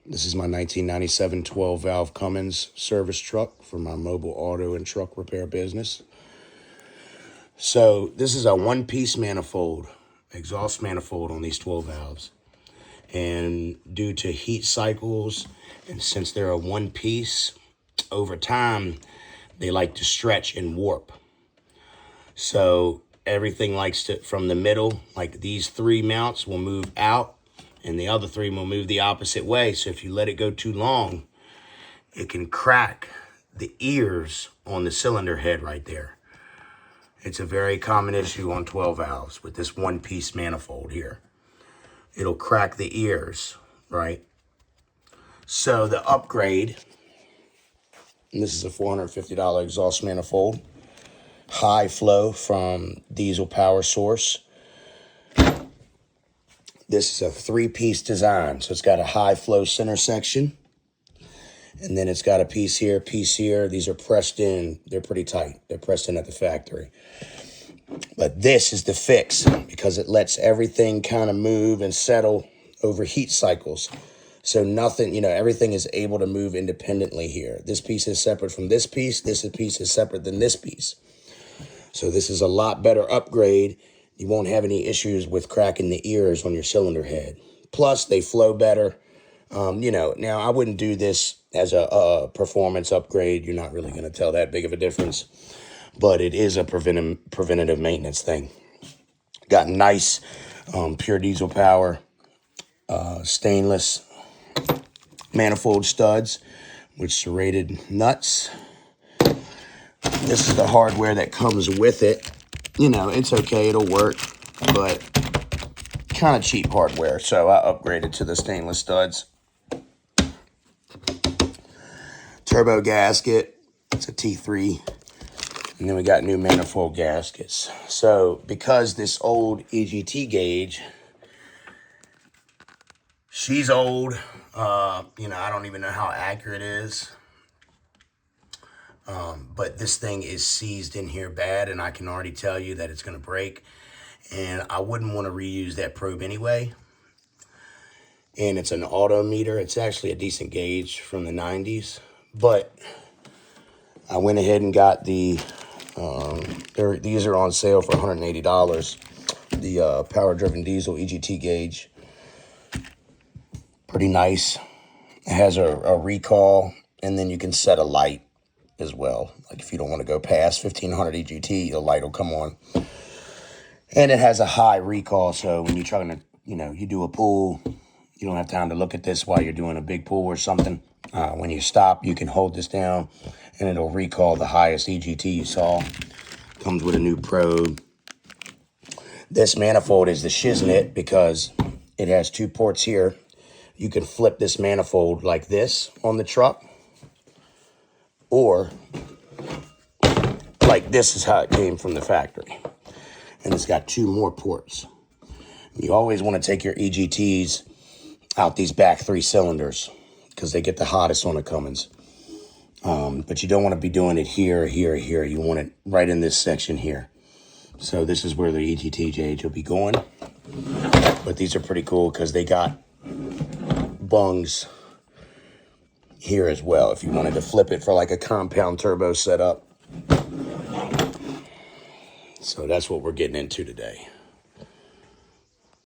This is my 1997 12-valve Cummins service truck for my mobile auto and truck repair business. So this is a one-piece manifold, exhaust manifold on these 12 valves. And due to heat cycles, and since they're a one piece, over time, they like to stretch and warp. So everything likes to, from the middle, like these three mounts will move out and the other three will move the opposite way. So if you let it go too long, it can crack the ears on the cylinder head right there. It's a very common issue on 12 valves with this one piece manifold here. It'll crack the ears, right? So the upgrade, and this is a $450 exhaust manifold, high flow from diesel power source. This is a three-piece design. So it's got a high flow center section, and then it's got a piece here, piece here. These are pressed in. They're pretty tight. They're pressed in at the factory. But this is the fix because it lets everything kind of move and settle over heat cycles. So nothing, everything is able to move independently here. This piece is separate from this piece. This piece is separate than this piece. So this is a lot better upgrade. You won't have any issues with cracking the ears on your cylinder head. Plus, they flow better. Now I wouldn't do this as a performance upgrade. You're not really going to tell that big of a difference. But it is a preventative maintenance thing. Got nice pure diesel power, stainless manifold studs with serrated nuts. This is the hardware that comes with it. It's okay, it'll work, but kind of cheap hardware. So I upgraded to the stainless studs. Turbo gasket, it's a T3. And then we got new manifold gaskets. So because this old EGT gauge, she's old. I don't even know how accurate it is. But this thing is seized in here bad, and I can already tell you that it's going to break. And I wouldn't want to reuse that probe anyway. And it's an auto meter. It's actually a decent gauge from the 90s. But I went ahead and got the... these are on sale for $180. The power-driven diesel EGT gauge. Pretty nice. It has a recall, and then you can set a light as well. Like if you don't want to go past 1500 EGT, the light will come on. And it has a high recall, so when you're trying to, you do a pull, you don't have time to look at this while you're doing a big pull or something. When you stop, you can hold this down, and it'll recall the highest EGT you saw. Comes with a new probe. This manifold is the shiznit because it has two ports here. You can flip this manifold like this on the truck, or like this is how it came from the factory. And it's got two more ports. You always want to take your EGTs out these back three cylinders because they get the hottest on the Cummins. But you don't want to be doing it here, here, here. You want it right in this section here. So this is where the EGT gauge will be going. But these are pretty cool because they got bungs here as well if you wanted to flip it for like a compound turbo setup. So that's what we're getting into today.